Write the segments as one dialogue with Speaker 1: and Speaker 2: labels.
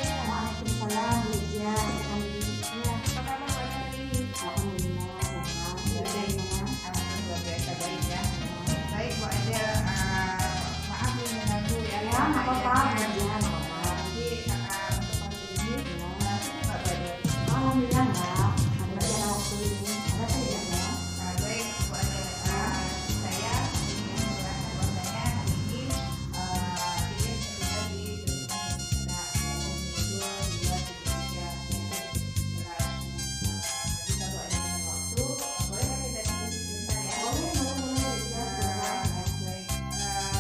Speaker 1: Waalaikumsalam, Lydia. Ya,
Speaker 2: Apa kabar Mbak Nari?
Speaker 1: alhamdulillah sehat. Bagaimana?
Speaker 2: Luar biasa baik ya. Baik Bu Adel, maaf ini mengganggu ya.
Speaker 1: Ya, nggak apa-apa.
Speaker 2: Jadi
Speaker 1: Ya, nggak apa-apa.
Speaker 2: untuk pagi ini sibuk nggak Bu Adel?
Speaker 1: Alhamdulillah enggak. Masih ada waktu ini. Ada saja ya.
Speaker 2: Baik Bu Adel, saya ingin menjelaskan bahwasanya hari ini Titin berada di Jika Bu Adel punya waktu, boleh kan kita diskusi sebentar ya?
Speaker 1: Boleh, boleh, ya.
Speaker 2: Baik,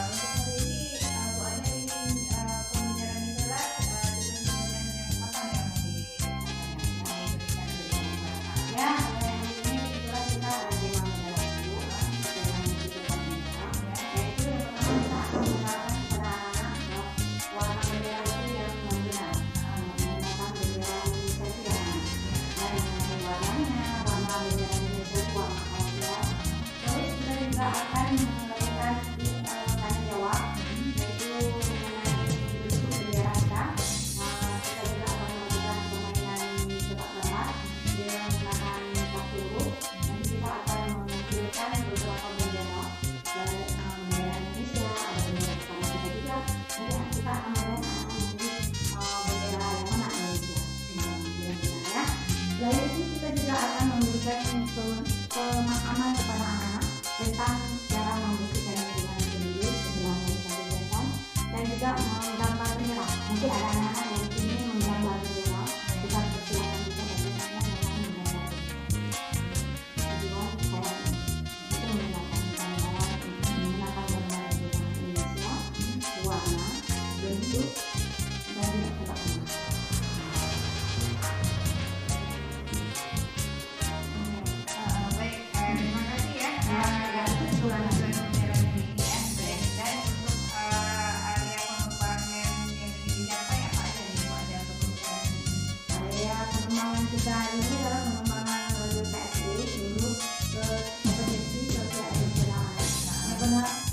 Speaker 2: untuk hari ini Bu Adel ingin pembelajaran literat dengan pembelajaran yang apa yang mau diberikan dari masyarakat?
Speaker 1: Ya, ini kebetulan kita ada tema mendalam dulu, tema yang kita bangga. Yaitu yang pertama kita akan mengenalkan kepada anak-anak warna bendera itu yang benar, menggunakan bendera Indonesia itu yang dari mengenai warnanya, warna bendera Indonesia itu warna apa. Terus kita juga akan melakukan tanya jawab, yaitu mengenai bentuk bendera kita. Kita juga akan melakukan permainan tebak tebar dengan menggunakan kartu huruf. Nanti kita akan menampilkan beberapa bendera dari bendera Indonesia, ada bendera bersama kita juga. Nanti kita akan melihat bendera yang mana Indonesia ya. Selain itu kita juga akan memberikan pemahaman kepada anak-anak tentang cara membersihkan lingkungan sendiri setelah melakukan kegiatan dan juga menggambar bendera. Nanti ada anak-anak yang ingin menggambar bendera, kita persilakan juga bagaimana cara menggambar bendera. Kedua, saya itu menggunakan gambar menggunakan gambar bendera Indonesia, warna, bentuk, dan juga tebak tebar.
Speaker 2: Baik, terima kasih ya.
Speaker 1: Itu
Speaker 2: Pembelajaran pembelajaran ini ya. Baik, dan untuk area pengembangan yang dididik apa ya Pak Adel nih Bu Adel untuk pembelajaran ini?
Speaker 1: area pengembangan kita ini adalah pengembangan melalui PSD dulu ke kompetensi sosial emosional.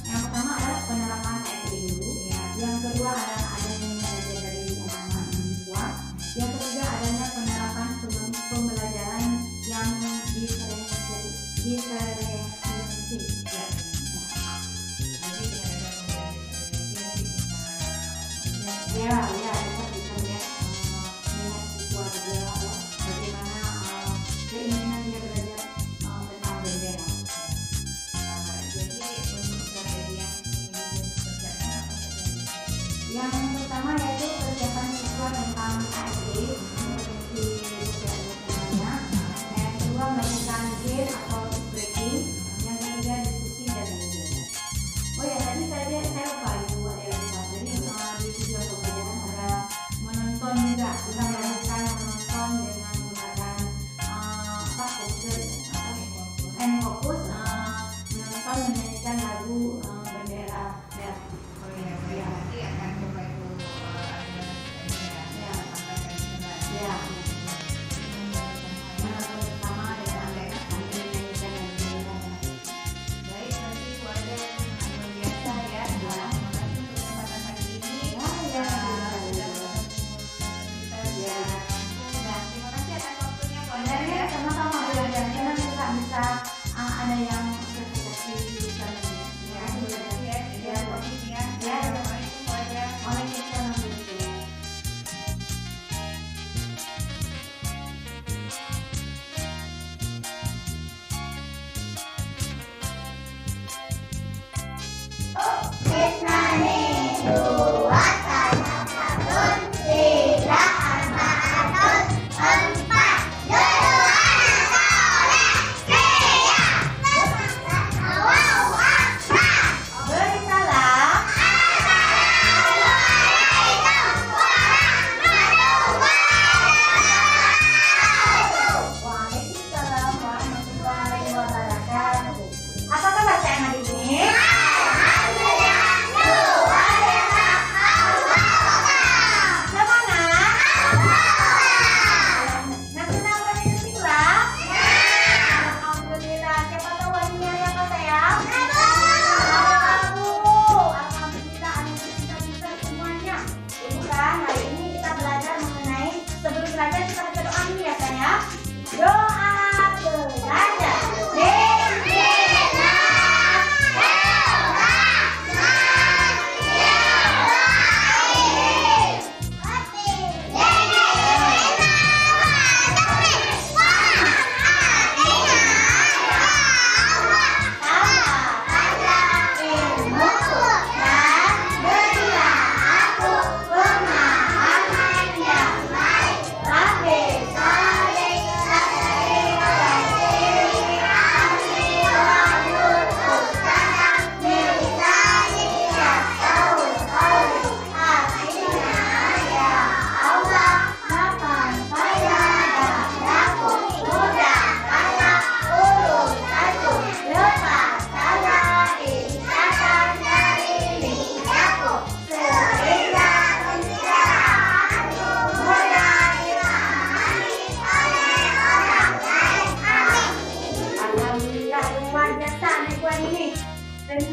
Speaker 1: Yang pertama adalah penerapan PSD dulu. Yang kedua adalah adanya belajar dari anak-anak siswa. Yang ketiga adanya penerapan pembelajaran yang diferensiasi.
Speaker 2: Ya. Jadi dengan ada pembelajaran nanti
Speaker 1: Ya, kita bisa lihat minat siswa juga bagaimana keinginan dia belajar tentang bendera.
Speaker 2: jadi untuk strategi yang ingin dikerjakan apa saja?
Speaker 1: Yang pertama yaitu persiapan siswa tentang ASD, kompetensi sosial emosionalnya. Yang kedua melakukan game atau breaking. Yang ketiga diskusi dan belajar. Oh ya, tadi saya lupa Ibu ada yang lupa. Jadi di video pembelajaran ada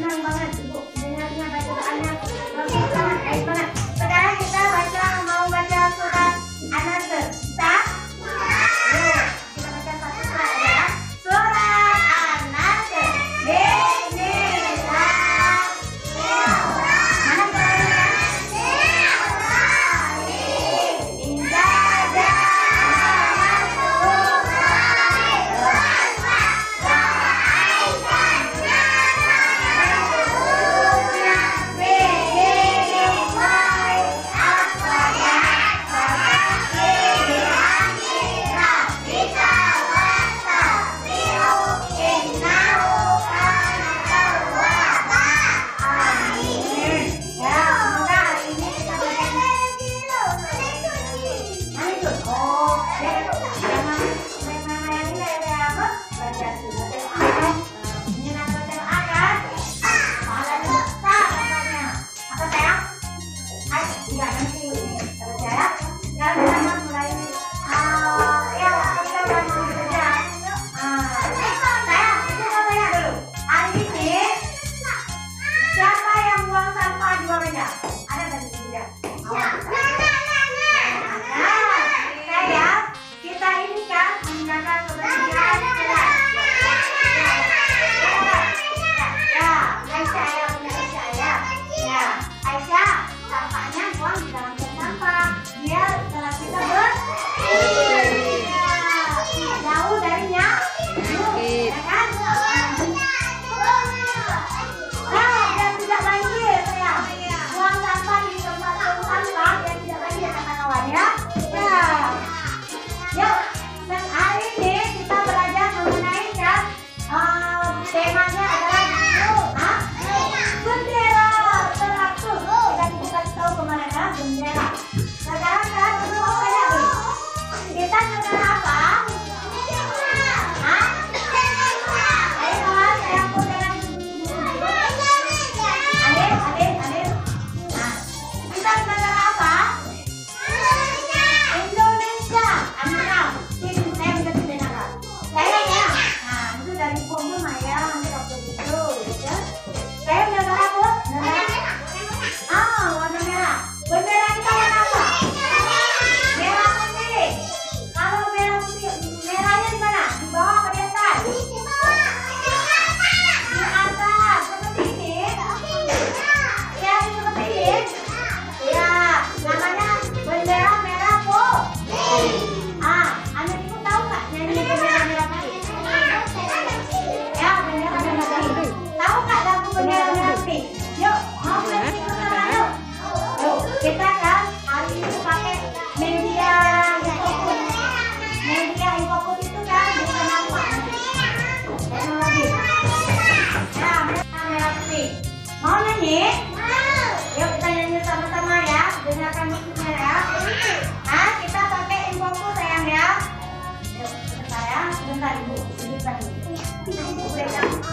Speaker 1: senang banget Ibu dengarnya baca doanya. Oke, sangat baik banget. Sekarang kita mau baca surat An-Nasr. Bisa? Yuk, kita baca satu surat ya. Surat An-Nasr. Bismillah. Mana suaranya? Mau nyanyi? Yuk kita nyanyi sama-sama ya. Dengarkan musiknya ya. Kita pakai infoku sayang ya. Yuk sebentar ya. Sebentar Ibu. Sebentar Ibu. Dengar yuk.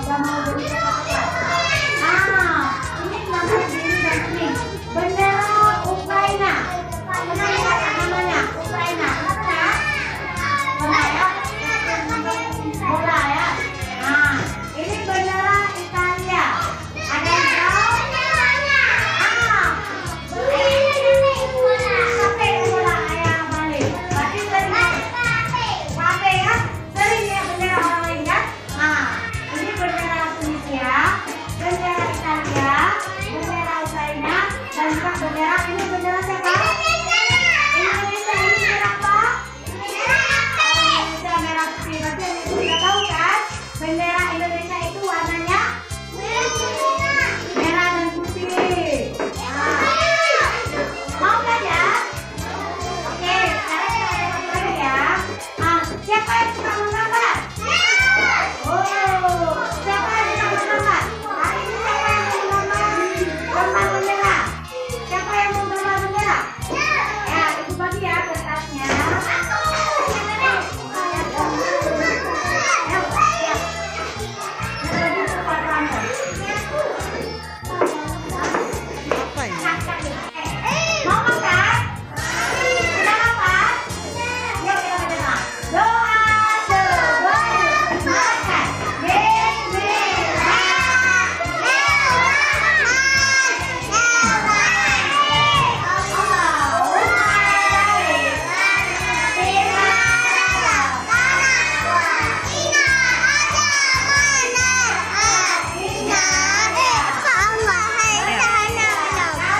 Speaker 1: Udah mau jadi cepat-cepat. Ini namanya biru dan kuning. Bendera Ukraina. Pernah lihat namanya? Ukraina. Pernah? Pernah ya? Bola ya. Nah, ini bendera Italia. Ada yang tahu? Sampai bola kayak balik. Berarti sering sampai ya? Sering ya bendera orang lain kan? Ini bendera Tunisia, bendera Italia, bendera Ukraina, dan juga bendera ini bendera siapa? Indonesia. Ini bendera apa? Indonesia merah putih. Berarti sudah tahu kan? Bendera Indonesia itu warnanya merah dan putih. Mau belajar? Oke, sekarang kita coba lagi ya. Siapa yang suka menggambar? Oh, siapa yang suka menggambar? Hari ini siapa yang mau gambar bendera? Siapa yang mau gambar bendera? Ya, itu bagi ya kertasnya. Mau makan? Sudah makan? Yuk kita berdoa. Doa sebelum makan.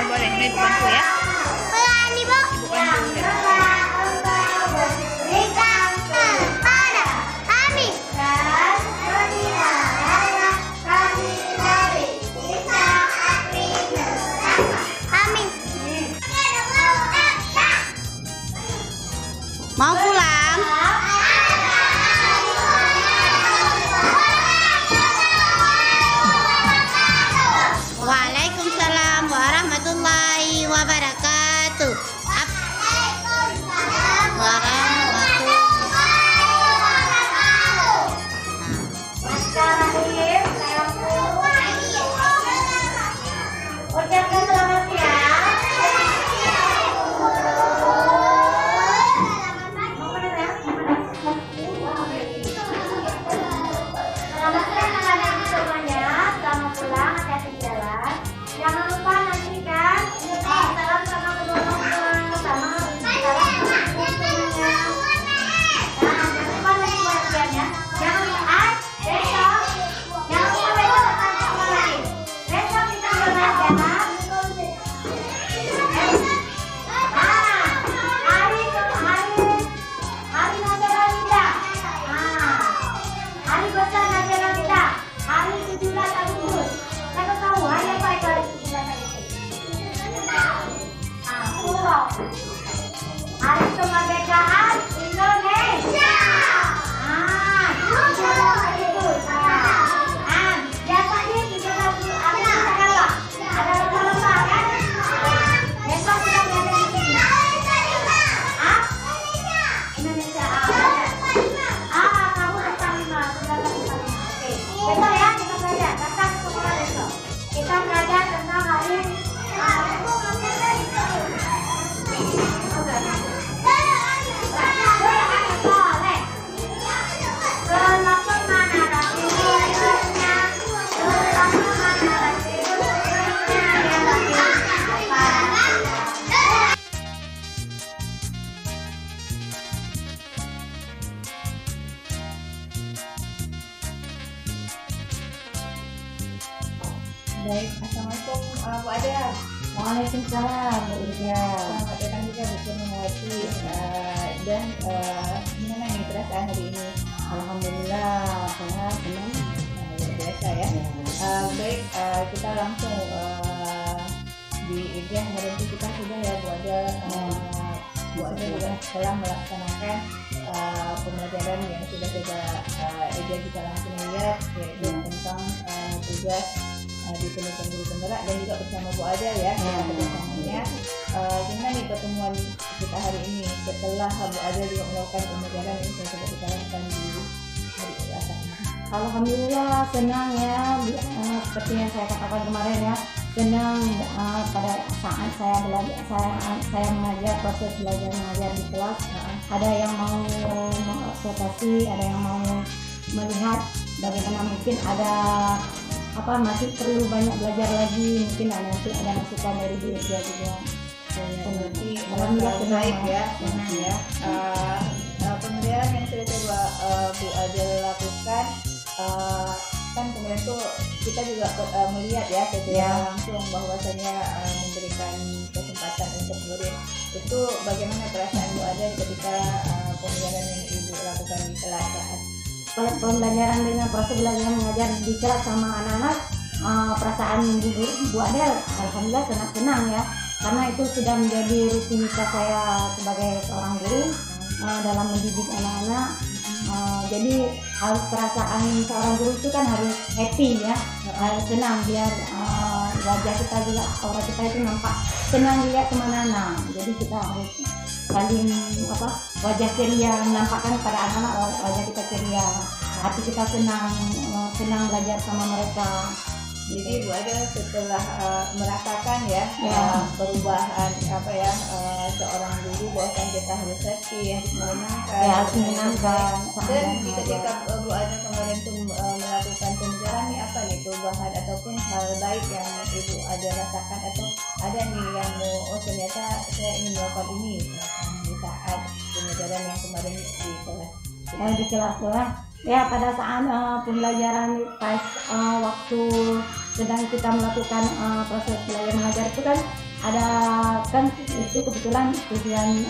Speaker 3: Boleh, ini bantu ya.
Speaker 4: Mau pulang? Waalaikumsalam warahmatullahi wabarakatuh.
Speaker 1: Bismillahirrahmanirrahim. Ucapkan selamat siang. Selamat siang anak-anak semuanya. Selamat pulang, hati-hati di jalan. Jangan lupa nantikan salam sama kedua orang tua, sama salam sama ibu-ibunya. Jangan lupa nanti latihannya. Jangan lupa besok. Jangan lupa besok datang ke sekolah lagi. Besok kita berlatihan. Hari nasional kita. Hari besar nasional kita. Hari 17 Agustus. Saya tahu hari apa itu hari 17 Agustus? Pulau. Hari kemerdekaan Indonesia. Biasanya 17 Agustus ada lomba kan? Besok kita lihat di sini. Indonesia. Kamu datang 5. Oke. Besok ya kita belajar. Datang ke sekolah besok. Kita belajar tentang hari
Speaker 2: Baik, assalamualaikum Bu Ada.
Speaker 1: Waalaikumsalam, Bu Ida.
Speaker 2: Selamat datang juga Bu Purnawati. Dan gimana nih perasaan hari ini?
Speaker 1: Alhamdulillah, sehat, senang.
Speaker 2: Luar biasa ya. Baik, kita langsung di Ida merenung kita sudah ya Bu Ada. Bu Ada juga telah melaksanakan pembelajaran yang sudah kita Ida juga langsung lihat, yaitu tentang tugas ditemukan guru penggerak dan juga bersama Bu Ada ya, kerjasamanya. Gimana nih pertemuan kita hari ini setelah Bu Ada juga melakukan pembelajaran yang sudah kita lakukan di hari Selasa? Alhamdulillah senang ya, seperti yang saya katakan kemarin ya, senang pada saat saya belajar, saya mengajar, proses belajar mengajar di kelas, ada yang mau mengobservasi, ada yang mau melihat bagaimana mungkin ada masih perlu banyak belajar lagi, mungkin nanti ada masukan dari dia juga. Berarti Alhamdulillah
Speaker 3: baik
Speaker 2: ya.
Speaker 3: senang ya.
Speaker 2: Pembelajaran yang sudah coba Bu Adel lakukan, kan kemarin tuh kita juga melihat ya secara langsung bahwasanya memberikan kesempatan untuk murid itu. Bagaimana perasaan Bu Adel ketika pembelajaran yang Ibu lakukan di kelas saat pembelajaran dengan proses belajar mengajar di kelas sama anak-anak? Perasaan Bu Adel alhamdulillah senang ya, karena itu sudah menjadi rutinitas saya sebagai seorang guru dalam mendidik anak-anak. Jadi harus perasaan seorang guru itu kan harus happy ya, harus senang biar wajah kita juga, aura kita itu nampak senang dilihat sama anak-anak. Jadi kita harus saling wajah ceria, menampakkan pada anak-anak wajah kita ceria, hati kita senang belajar sama mereka.
Speaker 3: Jadi Bu Adel setelah merasakan perubahan seorang guru, bahkan kita harus happy, harus menyenangkan.
Speaker 2: Harus menyenangkan.
Speaker 3: Dan ketika Bu Adel kemarin tuh melakukan pembelajaran nih, apa nih perubahan ataupun hal baik yang Ibu Adel rasakan, atau ada nih yang ternyata saya ingin melakukan ini di saat pembelajaran yang kemarin di kelas.
Speaker 2: Di kelas ya, pada saat pembelajaran pas waktu sedang kita melakukan proses belajar mengajar itu kan ada itu kebetulan tujuan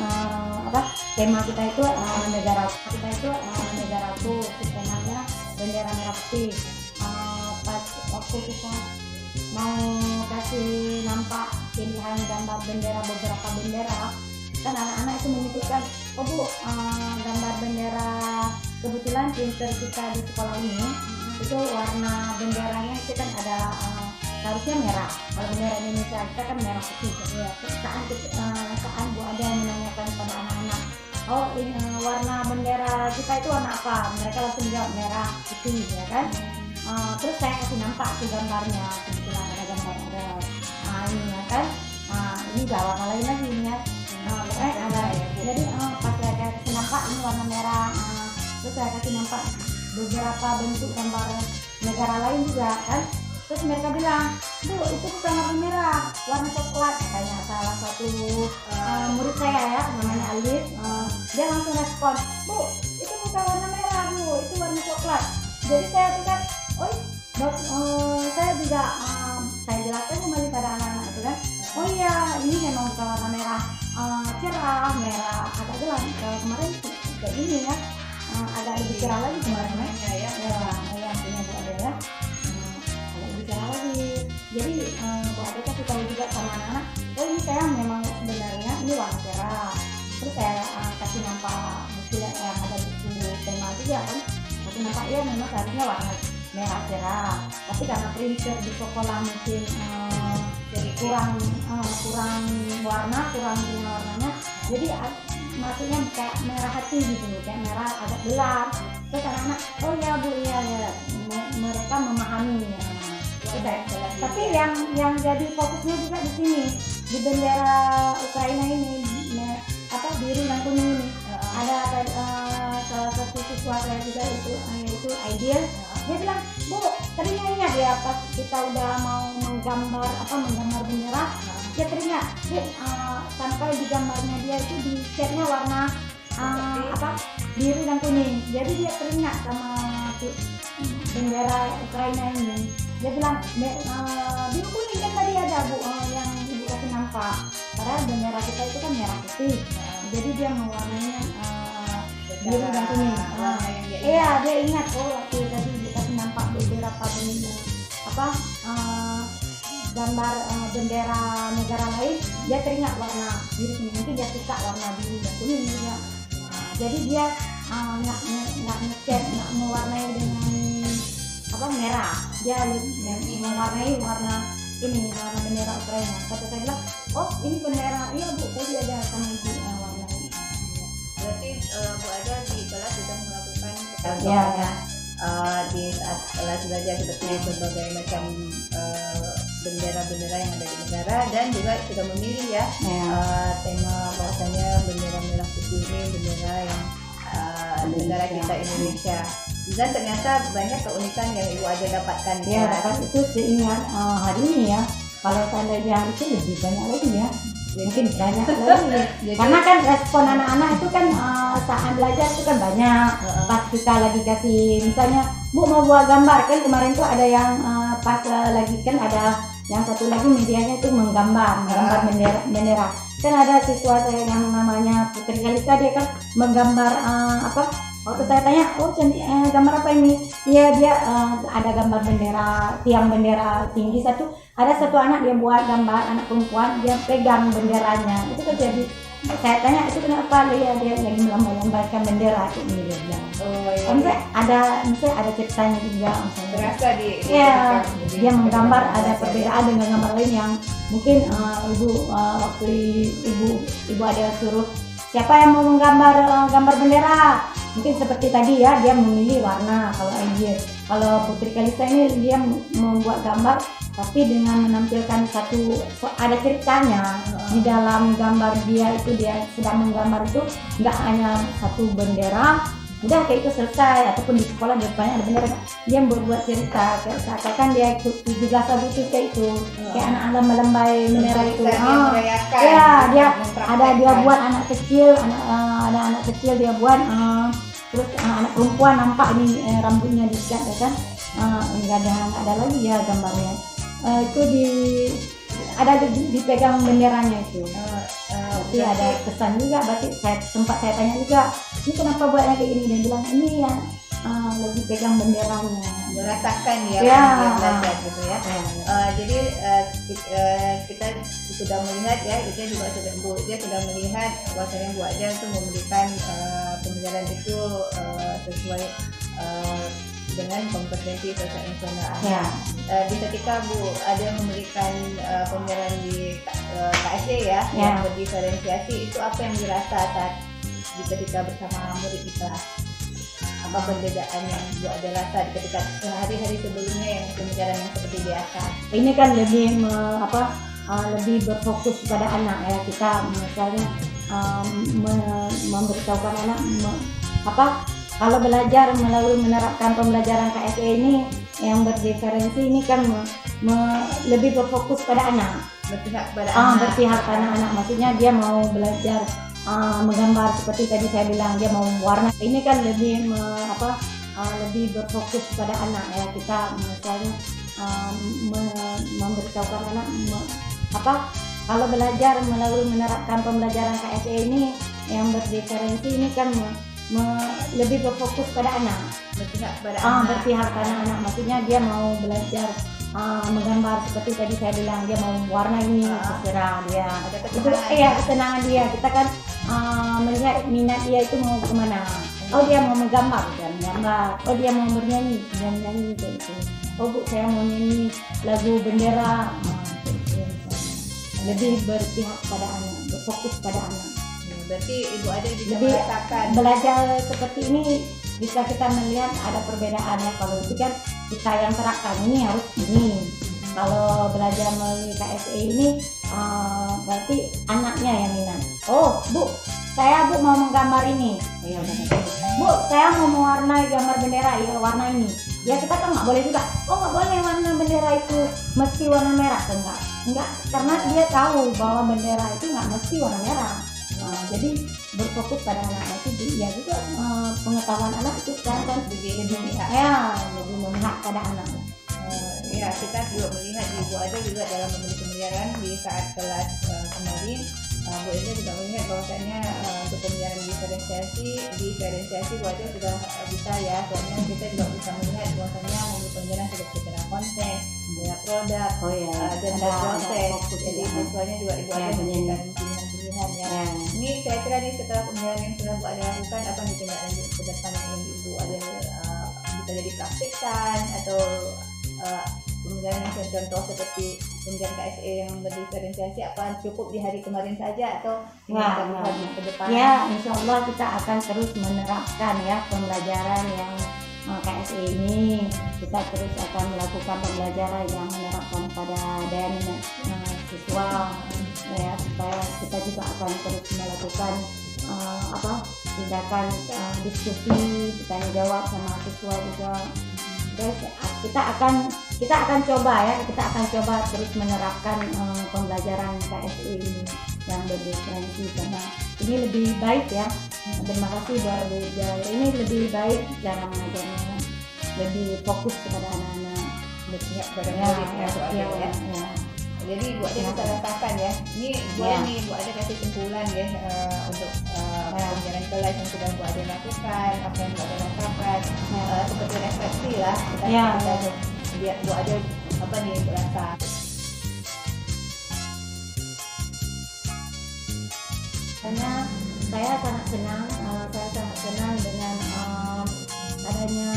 Speaker 2: tema kita itu negaraku, temanya bendera merah putih. Pas waktu kita mau kasih nampak pilihan gambar bendera, beberapa bendera, kan anak-anak itu menyebutkan, oh Bu, gambar bendera, kebetulan printer kita di sekolah ini itu warna benderanya itu kan ada harusnya merah. Kalau bendera Indonesia kita kan merah putih ya. Terus saat Bu ada yang menanyakan pada anak-anak, oh ini warna bendera kita itu warna apa? Mereka langsung jawab merah putih ya kan. Terus saya kasih nampak tuh gambarnya, kebetulan ada gambar ini ya kan. Ini juga warna lain lagi ya. Jadi pas saya kasih nampak ini warna merah, terus saya kasih nampak beberapa bentuk gambar negara lain juga kan. Terus mereka bilang, Bu, itu bukan warna merah, warna coklat. Katanya salah satu murid saya ya, namanya Alif, dia langsung respon, Bu, itu bukan warna merah Bu, itu warna coklat. Jadi saya tuh kan, saya juga saya jelaskan kembali pada anak-anak itu kan, oh iya ini memang bukan warna merah cerah, merah agak gelap. Kemarin kayak gini ya, agak lebih cerah lagi kemarin ya punya Bu Adel ya, agak lebih cerah lagi. Jadi Bu Adel kasih tahu juga sama anak-anak, oh ini saya memang sebenarnya ini warna cerah. Terus saya kasih nampak buku yang ada buku tema juga kan, kasih nampak ya memang seharusnya warna merah cerah, tapi karena printer di sekolah mungkin kurang warnanya, jadi maksudnya kayak merah hati gitu, kayak merah agak gelap. Terus anak-anak, oh ya Bu, iya ya, mereka memahami ya. Tapi yang jadi fokusnya juga di sini, di bendera Ukraina ini, biru dan kuning ini. Ada salah satu siswa saya juga itu Ideal, dia bilang, Bu, teringat ingat ya pas kita udah mau menggambar bendera, dia teringat sampai di gambarnya dia itu di catnya warna biru dan kuning. Jadi dia teringat sama bendera Ukraina ini. Dia bilang, biru kuning kan tadi ada Bu, yang Ibu kasih nampak. Padahal bendera kita itu kan merah putih. Jadi dia mewarnainya biru dan kuning. Iya, dia ingat, oh waktu tadi Ibu kasih nampak beberapa gambar bendera negara lain, dia teringat warna biru kuning. Mungkin dia suka warna biru dan kuning juga. Jadi dia nggak ngecat, nggak mewarnai dengan merah. Dia mewarnai warna bendera Ukraina. Kata saya bilang, oh ini bendera, iya Bu, tadi ada sama Ibu warna ini.
Speaker 3: Berarti Bu Adel di kelas sudah melakukan
Speaker 2: ya.
Speaker 3: di saat kelas belajar seperti berbagai macam bendera-bendera yang ada di negara, dan juga sudah memilih ya tema bahwasanya bendera merah putih ini bendera yang negara kita Indonesia. Dan ternyata banyak keunikan yang Ibu Ade dapatkan.
Speaker 1: Ya, kan itu seingat hari ini ya. Kalau seandainya hari itu lebih banyak lagi ya. Mungkin banyak lagi. Karena kan respon anak-anak itu kan saat belajar itu kan banyak. Pas kita lagi kasih, misalnya Bu mau buat gambar, kan kemarin tuh ada yang pas lagi kan ada yang satu lagi medianya itu menggambar bendera. Kan ada siswa saya yang namanya Putri Kalista, dia kan menggambar waktu saya tanya, gambar apa ini? Iya, dia ada gambar bendera, tiang bendera tinggi satu. Ada satu anak dia buat gambar anak perempuan, dia pegang benderanya. Itu kan jadi, saya tanya itu kenapa dia lagi melambaikan bendera ini dia bilang. Misalnya ada ceritanya juga.
Speaker 3: Berasa
Speaker 1: dia menggambar ada perbedaan dengan gambar lain yang mungkin waktu ibu ada suruh siapa yang mau menggambar gambar bendera, mungkin seperti tadi ya, dia memilih warna. Kalau Putri Kalista ini dia membuat gambar tapi dengan menampilkan ada ceritanya di dalam gambar. Dia sedang menggambar itu nggak hanya satu bendera udah kayak itu selesai, ataupun di sekolah di depannya ada bendera, dia membuat cerita kayak seakan dia ikut 17 Agustus kayak itu, kayak anak-anak melembai bendera itu. Dia buat anak kecil, ada anak kecil dia buat, terus anak perempuan nampak ini rambutnya diikat ya kan, nggak ada lagi ya gambarnya. Itu ada dipegang benderanya itu. Tapi ada kesan juga, berarti saya tanya juga, ini kenapa buatnya kayak gini? Dia bilang ini ya lagi pegang benderanya.
Speaker 3: Merasakan ya. Belajar gitu ya. Jadi kita sudah melihat ya, dia sudah melihat bahwasanya Bu Ade itu memberikan pembelajaran itu sesuai dengan kompetensi sosial emosional. Di ketika Bu Ade memberikan pembelajaran di KSD ya, yang berdiferensiasi, itu apa yang dirasa saat ketika bersama murid di kelas? Apa perbedaan yang Bu Ade rasa ketika hari-hari sebelumnya yang pembelajaran yang seperti biasa?
Speaker 1: Ini kan lebih berfokus pada anak ya, kita misalnya memberitahukan anak kalau belajar melalui menerapkan pembelajaran KSE ini yang berdiferensi ini kan lebih berfokus pada anak, berpihak pada anak. Maksudnya dia mau belajar menggambar seperti tadi saya bilang, dia mau warna. Ini kan lebih lebih berfokus pada anak ya, kita misalnya memberitahukan anak kalau belajar melalui menerapkan pembelajaran KSE ini yang berdiferensi ini kan lebih berfokus pada anak, berpihak pada anak. Maksudnya dia mau belajar menggambar seperti tadi saya bilang, dia mau warna ini terserah dia. Itu kesenangan dia. Kita kan melihat minat dia itu mau kemana. Oh dia mau menggambar, oh dia mau bernyanyi gitu. Oh Bu, saya mau nyanyi lagu bendera. Lebih berpihak pada anak, berfokus pada anak.
Speaker 3: Berarti Ibu Ade juga
Speaker 1: lebih
Speaker 3: merasakan
Speaker 1: belajar seperti ini bisa kita melihat ada perbedaannya. Kalau itu kan kita yang terapkan ini harus ini. Kalau belajar melalui KSE ini berarti anaknya yang minat. Oh Bu, saya mau menggambar ini. Bu, saya mau mewarnai gambar bendera, ya warna ini. Ya kita kan nggak boleh juga. Oh nggak boleh warna bendera itu mesti warna merah, enggak, karena dia tahu bahwa bendera itu nggak mesti warna merah. Jadi berfokus pada anak itu ya juga pengetahuan anak itu sekarang kan lebih memihak pada anak.
Speaker 3: Kita juga melihat Ibu Ade juga dalam memberi pembelajaran di saat kelas kemarin. Bu Ade juga melihat bahwasanya untuk pembelajaran diferensiasi Bu Ade sudah bisa ya, soalnya kita juga bisa melihat bahwasanya memberi pembelajaran seperti tentang konten, produk, dan proses. Jadi siswanya juga Ibu Ade memberikan pilihan-pilihan ya. Ini kira-kira nih setelah pembelajaran yang sudah Bu Ade lakukan, apa nih tindak lanjut ke depan yang Ibu Ade bisa jadi praktikkan atau pembelajaran yang contoh seperti pembelajaran KSE yang berdiferensiasi, apa cukup di hari kemarin saja atau lagi ke depan?
Speaker 1: Ya, insya Allah kita akan terus menerapkan ya pembelajaran yang
Speaker 3: KSE ini kita terus akan melakukan pembelajaran yang menerapkan pada daya minat siswa ya, supaya kita juga akan terus melakukan tindakan diskusi, bertanya jawab sama siswa juga. Terus kita akan coba terus menerapkan pembelajaran KSE ini yang berdiferensi, karena ini lebih baik ya. Terima kasih Bu Ijal, ini lebih baik cara mengajarnya, lebih fokus kepada anak-anak,
Speaker 2: berpihak kepada
Speaker 3: ya,
Speaker 2: murid ya, Bu Adel ya.
Speaker 3: ya.
Speaker 2: Jadi Bu Adel bisa rasakan ya. Ini boleh nih Bu Adel kasih simpulan ya untuk pembelajaran kelas yang sudah Bu Adel lakukan, apa yang Bu Adel rasakan, seperti refleksi lah. Kita biar Bu Adel berasa.
Speaker 3: Karena saya sangat senang dengan adanya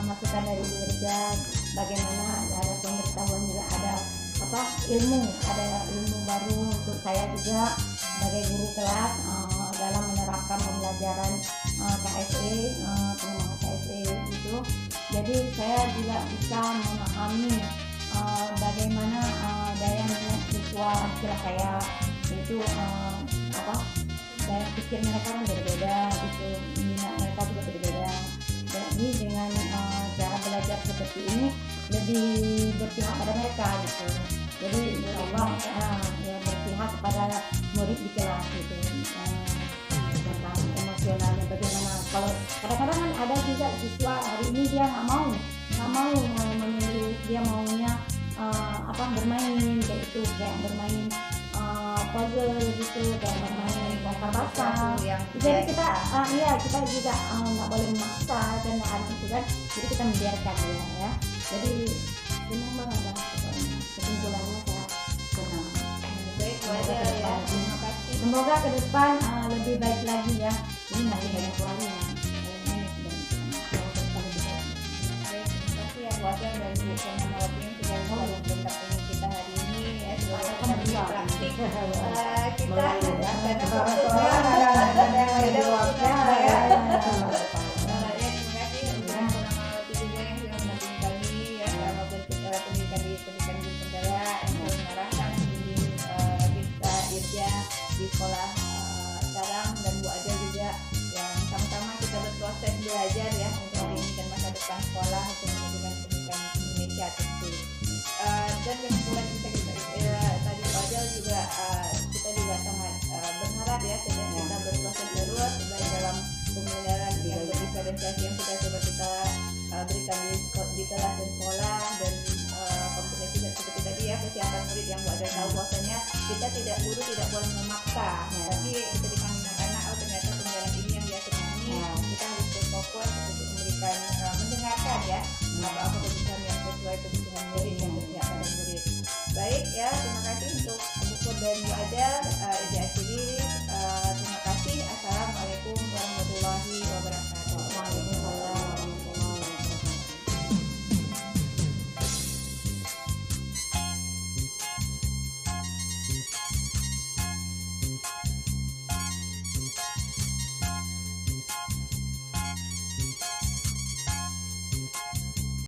Speaker 3: masukan dari Bu Irjan, bagaimana ada pemberitahuan juga, ada ilmu baru untuk saya juga sebagai guru kelas dalam menerapkan pembelajaran KSE, pengembangan KSE itu. Jadi saya juga bisa memahami bagaimana daya minat siswa saya itu daya pikir mereka kan berbeda gitu, minat mereka juga berbeda. Jadi dengan cara belajar seperti ini lebih berpihak pada mereka gitu. Jadi berpihak kepada murid di kelas gitu. Tentang emosionalnya bagaimana. Kalau kadang-kadang kan ada juga siswa hari ini dia nggak mau menulis, dia maunya bermain kayak bermain puzzle gitu, kayak bermain bakar-bakar. Jadi kita juga nggak boleh memaksa dan anak itu kan, jadi kita membiarkan ya. Jadi senang banget lah kesimpulannya, saya senang.
Speaker 2: Baik Bu Adel ya, terima kasih.
Speaker 3: Semoga ke depan lebih baik lagi ya. Ini masih banyak kurangnya.
Speaker 2: Bu Adel dan Bu Senamawati yang sudah bergabung kita hari ini ya, sebagai kita praktik kita di sekolah sekarang, dan Bu Adel juga yang sama-sama kita berproses belajar ya untuk hari ini dan masa depan sekolah untuk memajukan pendidikan Indonesia tentu. Dan kesimpulan kita tadi Bu Adel juga kita juga sangat berharap ya sejak kita berproses terus baik dalam pembelajaran yang berdiferensiasi yang sudah coba kita berikan di kelas dan sekolah, dan kompetensi dan seperti tadi ya kesiapan murid yang Bu Adel tahu bahwasanya guru tidak boleh memaksa, tapi ketika anak-anak ternyata pembelajaran ini yang dia senangi, kita harus berfokus untuk memberikan mendengarkan ya apa-apa kebutuhan yang sesuai kebutuhan murid yang berpihak pada murid. Baik ya, terima kasih untuk buku dan Bu Adel. Ija akhiri.